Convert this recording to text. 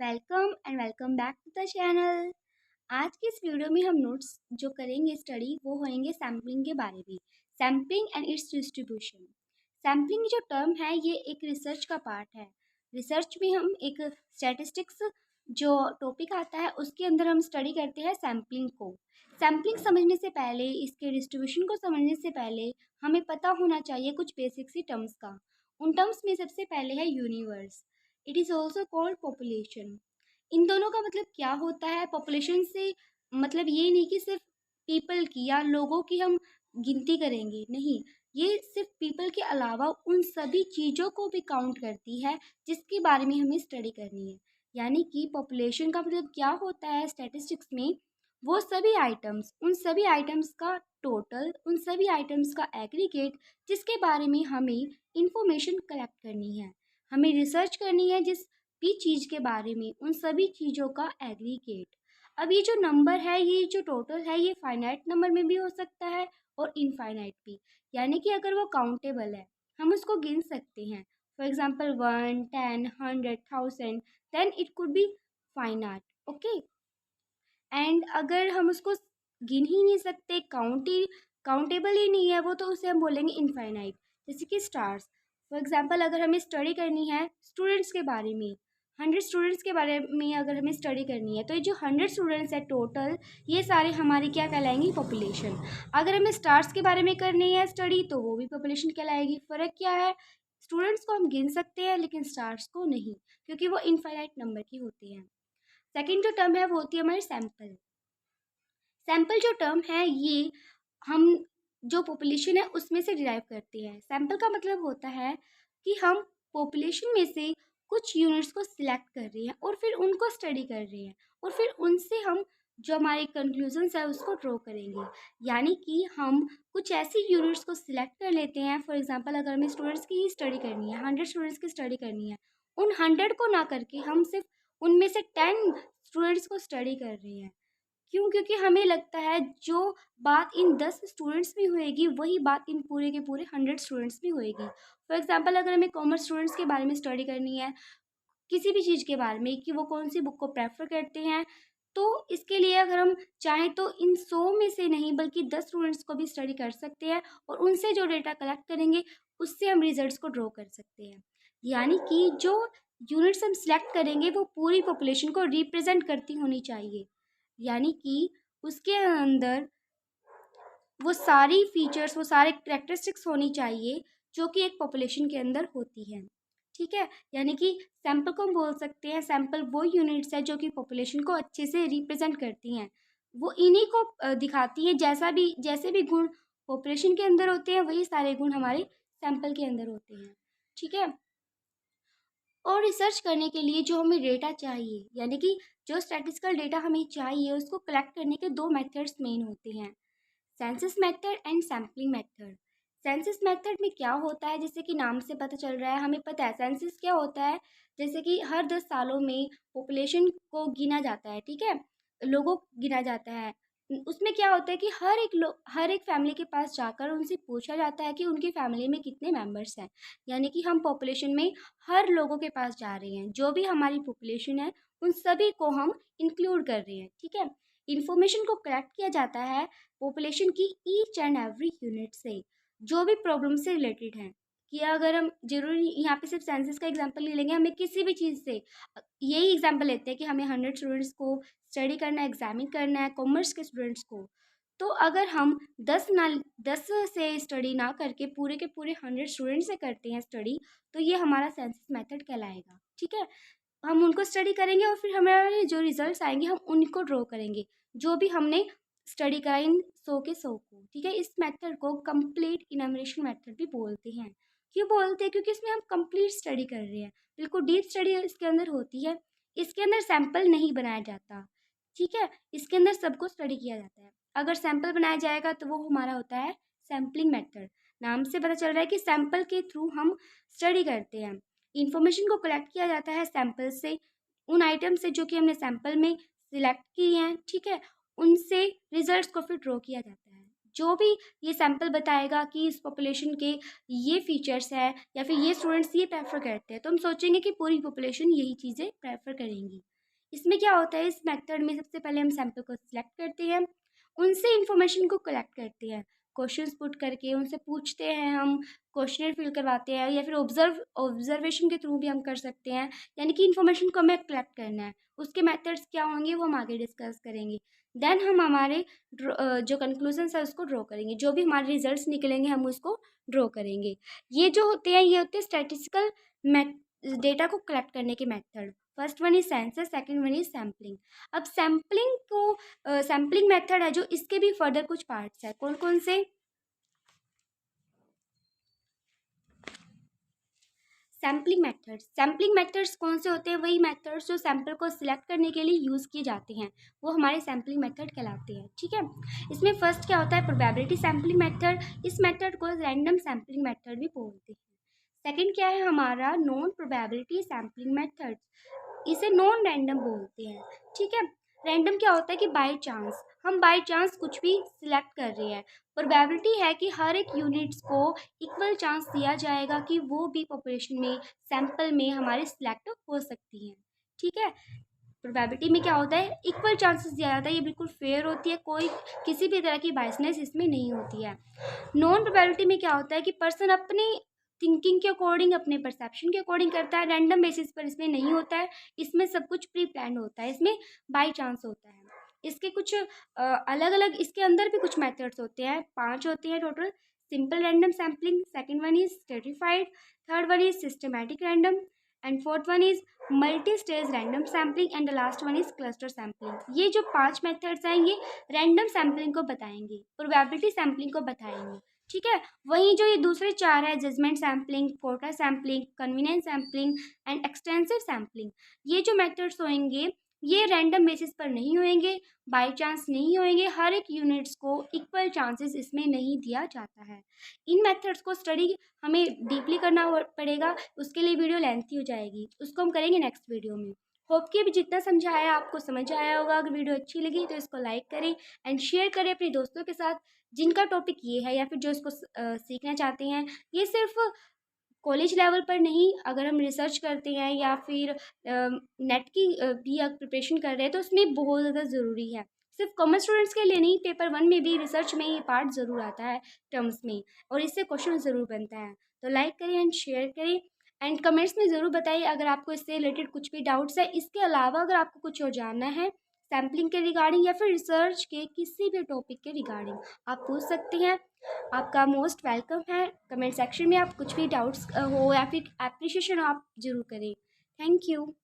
Welcome back to the channel. आज की इस वीडियो में हम नोट्स जो करेंगे स्टडी वो होंगे सैम्पलिंग के बारे में। Sampling and it's distribution. Sampling जो टर्म है ये एक रिसर्च का पार्ट है। रिसर्च में हम एक स्टैटिस्टिक्स जो टॉपिक आता है उसके अंदर हम स्टडी करते हैं सैम्पलिंग को। सैम्पलिंग समझने से पहले, इसके डिस्ट्रीब्यूशन को समझने से पहले हमें पता होना चाहिए कुछ बेसिक सी टर्म्स का। उन टर्म्स में सबसे पहले है universe. It is also called population. इन दोनों का मतलब क्या होता है? पॉपुलेशन से मतलब ये नहीं कि सिर्फ पीपल की या लोगों की हम गिनती करेंगे, नहीं। ये सिर्फ पीपल के अलावा उन सभी चीज़ों को भी काउंट करती है जिसके बारे में हमें स्टडी करनी है। यानी कि पॉपुलेशन का मतलब क्या होता है स्टैटिस्टिक्स में? वो सभी आइटम्स, उन सभी आइटम्स का टोटल, उन सभी आइटम्स का एग्रीगेट जिसके बारे में हमें इंफॉर्मेशन कलेक्ट करनी है, हमें रिसर्च करनी है जिस भी चीज़ के बारे में, उन सभी चीज़ों का एग्रीगेट। अब ये जो नंबर है, ये जो टोटल है, ये फाइनाइट नंबर में भी हो सकता है और इनफाइनाइट भी। यानी कि अगर वो काउंटेबल है, हम उसको गिन सकते हैं। For example 1, 10, 100, 1000, then it could be finite. Okay. एंड अगर हम उसको गिन ही नहीं सकते, काउंटेबल ही नहीं है वो, तो उसे हम बोलेंगे इनफाइनाइट। जैसे कि स्टार्स। फॉर एग्जांपल अगर हमें स्टडी करनी है स्टूडेंट्स के बारे में, 100 स्टूडेंट्स के बारे में अगर हमें स्टडी करनी है, तो ये जो 100 स्टूडेंट्स है टोटल, ये सारे हमारी क्या कहलाएंगी? पॉपुलेशन। अगर हमें स्टार्स के बारे में करनी है स्टडी, तो वो भी पॉपुलेशन कहलाएगी। फ़र्क क्या है? स्टूडेंट्स को हम गिन सकते हैं लेकिन स्टार्स को नहीं, क्योंकि वो इनफाइनाइट नंबर की होती हैं। सेकेंड जो टर्म है वो होती है हमारी सैम्पल। सैम्पल जो टर्म है ये हम जो पॉपुलेशन है उसमें से डिराइव करते हैं। सैम्पल का मतलब होता है कि हम पॉपुलेशन में से कुछ यूनिट्स को सिलेक्ट कर रहे हैं और फिर उनको स्टडी कर रहे हैं और फिर उनसे हम जो हमारे कंक्लूजन्स है उसको ड्रॉ करेंगे। यानी कि हम कुछ ऐसी यूनिट्स को सिलेक्ट कर लेते हैं। फॉर एग्जांपल अगर हमें स्टूडेंट्स की ही स्टडी करनी है, 100 स्टूडेंट्स की स्टडी करनी है, उन 100 को ना करके हम सिर्फ उनमें से 10 स्टूडेंट्स को स्टडी कर रहे हैं। क्यों? क्योंकि हमें लगता है जो बात इन 10 स्टूडेंट्स में होएगी वही बात इन पूरे के पूरे 100 स्टूडेंट्स में होएगी। फॉर एग्जांपल अगर हमें कॉमर्स स्टूडेंट्स के बारे में स्टडी करनी है, किसी भी चीज़ के बारे में कि वो कौन सी बुक को प्रेफर करते हैं, तो इसके लिए अगर हम चाहें तो इन 100 में से नहीं बल्कि 10 स्टूडेंट्स को भी स्टडी कर सकते हैं और उनसे जो डेटा कलेक्ट करेंगे उससे हम रिजल्ट्स को ड्रॉ कर सकते हैं। यानी कि जो यूनिट्स हम सिलेक्ट करेंगे वो पूरी पॉपुलेशन को रिप्रेजेंट करती होनी चाहिए। यानी कि उसके अंदर वो सारी फीचर्स, वो सारे करेक्टरिस्टिक्स होनी चाहिए जो कि एक पॉपुलेशन के अंदर होती है। ठीक है। यानी कि सैंपल को हम बोल सकते हैं, सैंपल वो यूनिट्स है जो कि पॉपुलेशन को अच्छे से रिप्रेजेंट करती हैं। वो इन्हीं को दिखाती है। जैसे भी गुण पॉपुलेशन के अंदर होते हैं वही सारे गुण हमारे सैंपल के अंदर होते हैं। ठीक है। और रिसर्च करने के लिए जो हमें डेटा चाहिए, यानी कि जो स्टैटिस्टिकल डेटा हमें चाहिए, उसको कलेक्ट करने के दो मेथड्स मेन होते हैं, census method and sampling method. Census method में क्या होता है? जैसे कि नाम से पता चल रहा है, हमें पता है सेंसस क्या होता है। जैसे कि हर 10 सालों में पॉपुलेशन को गिना जाता है, ठीक है, लोगों को गिना जाता है। उसमें क्या होता है कि हर एक फैमिली के पास जाकर उनसे पूछा जाता है कि उनकी फैमिली में कितने मेंबर्स हैं। यानी कि हम पॉपुलेशन में हर लोगों के पास जा रहे हैं, जो भी हमारी पॉपुलेशन है उन सभी को हम इंक्लूड कर रहे हैं। ठीक है। इंफॉर्मेशन को कलेक्ट किया जाता है पॉपुलेशन की ईच एंड एवरी यूनिट से, जो भी प्रॉब्लम से रिलेटेड है। कि अगर हम जरूरी यहाँ पे सिर्फ सेंसस का एग्जांपल ले लेंगे, हमें किसी भी चीज़ से यही एग्जांपल लेते हैं कि हमें 100 स्टूडेंट्स को स्टडी करना है, एग्जामिन करना है कॉमर्स के स्टूडेंट्स को, तो अगर हम 10 से स्टडी ना करके पूरे के पूरे 100 स्टूडेंट्स से करते हैं स्टडी, तो ये हमारा सेंसस मेथड कहलाएगा। ठीक है। हम उनको स्टडी करेंगे और फिर हमारे जो रिजल्ट्स आएंगे हम उनको ड्रॉ करेंगे, जो भी हमने स्टडी करा इन 100 के 100 को। ठीक है। इस मेथड को कंप्लीट इनमरेशन मेथड भी बोलते हैं। क्यों बोलते हैं? क्योंकि इसमें हम कंप्लीट स्टडी कर रहे हैं, बिल्कुल डीप स्टडी इसके अंदर होती है। इसके अंदर सैंपल नहीं बनाया जाता। ठीक है। इसके अंदर सबको स्टडी किया जाता है। अगर सैंपल बनाया जाएगा तो वो हमारा होता है सैम्पलिंग मेथड। नाम से पता चल रहा है कि सैंपल के थ्रू हम स्टडी करते हैं। इंफॉर्मेशन को कलेक्ट किया जाता है सैंपल से, उन आइटम से जो कि हमने सैंपल में सिलेक्ट किए हैं। ठीक है। उनसे रिजल्ट्स को फिर ड्रॉ किया जाता है। जो भी ये सैंपल बताएगा कि इस पॉपुलेशन के ये फीचर्स है या फिर ये स्टूडेंट्स ये प्रेफर करते हैं, तो हम सोचेंगे कि पूरी पॉपुलेशन यही चीज़ें प्रेफर करेंगी। इसमें क्या होता है, इस मेथड में सबसे पहले हम सैंपल को सिलेक्ट करते हैं, उनसे इंफॉर्मेशन को कलेक्ट करते हैं, क्वेश्चंस पुट करके उनसे पूछते हैं, हम क्वेश्चनर फिल करवाते हैं, या फिर ऑब्जर्वेशन के थ्रू भी हम कर सकते हैं। यानी कि इन्फॉर्मेशन को हमें कलेक्ट करना है। उसके मेथड्स क्या होंगे वो हम आगे डिस्कस करेंगे। देन हम हमारे जो कंक्लूजन्स है उसको ड्रॉ करेंगे, जो भी हमारे रिजल्ट्स निकलेंगे हम उसको ड्रॉ करेंगे। ये जो होते हैं ये होते हैं स्टैटिस्टिकल डेटा को कलेक्ट करने के method. First one is census, second one is sampling. अब सैम्पलिंग मेथड है जो, इसके भी फर्दर कुछ पार्ट्स है। कौन कौन से? सैम्पलिंग मेथड्स कौन से होते हैं? वही मेथड्स जो सैंपल को सिलेक्ट करने के लिए यूज़ किए जाते हैं, वो हमारे सैम्पलिंग मेथड कहलाते हैं। ठीक है, इसमें फर्स्ट क्या होता है? Probability sampling method. इस मेथड को रैंडम सैम्पलिंग मेथड भी बोलते हैं। सेकंड क्या है हमारा? नॉन प्रोबेबिलिटी सैम्पलिंग मेथड, इसे नॉन रैंडम बोलते हैं। ठीक है, रैंडम क्या होता है कि बाय चांस, हम बाय चांस कुछ भी सिलेक्ट कर रहे हैं। प्रोबेबिलिटी है कि हर एक यूनिट्स को इक्वल चांस दिया जाएगा कि वो भी पॉपुलेशन में, सैंपल में हमारे सिलेक्ट हो सकती हैं। ठीक है, प्रोबेबिलिटी में क्या होता है? इक्वल चांसेस दिया जाता है, ये बिल्कुल फेयर होती है, कोई किसी भी तरह की बायसनेस इसमें नहीं होती है। नॉन प्रोबेबिलिटी में क्या होता है कि पर्सन अपनी थिंकिंग के अकॉर्डिंग, अपने परसेप्शन के अकॉर्डिंग करता है, रैंडम बेसिस पर इसमें नहीं होता है। इसमें सब कुछ प्री प्लान होता है, इसमें बाई चांस होता है। इसके कुछ अलग अलग, इसके अंदर भी कुछ मेथड्स होते हैं, 5 होते हैं total. Simple random sampling, second one is stratified, third one is systematic random, and fourth one is multi stage random sampling, and the last one is cluster sampling. ये जो 5 मेथड्स हैं ये रैंडम सैम्पलिंग को बताएंगे, probability sampling को बताएंगे। ठीक है, वहीं जो ये दूसरे 4 है, judgement sampling, forecast sampling, convenience sampling and extensive sampling, ये जो मेथड्स होंगे ये रैंडम बेसिस पर नहीं होंगे, बाय चांस नहीं होंगे, हर एक यूनिट्स को इक्वल चांसेस इसमें नहीं दिया जाता है। इन मेथड्स को स्टडी हमें डीपली करना पड़ेगा, उसके लिए वीडियो लेंथी हो जाएगी, उसको हम करेंगे नेक्स्ट वीडियो में। होप कि अभी जितना समझाया आपको समझ आया होगा। अगर वीडियो अच्छी लगी तो इसको लाइक करें एंड शेयर करें अपने दोस्तों के साथ जिनका टॉपिक ये है, या फिर जो इसको सीखना चाहते हैं। ये सिर्फ कॉलेज लेवल पर नहीं, अगर हम रिसर्च करते हैं या फिर नेट की भी अगर प्रिपरेशन कर रहे हैं तो उसमें बहुत ज़्यादा ज़रूरी है। सिर्फ कॉमर्स स्टूडेंट्स के लिए नहीं, पेपर 1 में भी रिसर्च में ये पार्ट ज़रूर आता है टर्म्स में, और इससे क्वेश्चन ज़रूर बनता है। तो लाइक करें एंड शेयर करें एंड कमेंट्स में ज़रूर बताइए अगर आपको इससे रिलेटेड कुछ भी डाउट्स है। इसके अलावा अगर आपको कुछ और जानना है सैम्पलिंग के रिगार्डिंग या फिर रिसर्च के किसी भी टॉपिक के रिगार्डिंग, आप पूछ सकते हैं। आपका मोस्ट वेलकम है। कमेंट सेक्शन में आप कुछ भी डाउट्स हो या फिर एप्रिशिएशन आप ज़रूर करें। Thank you.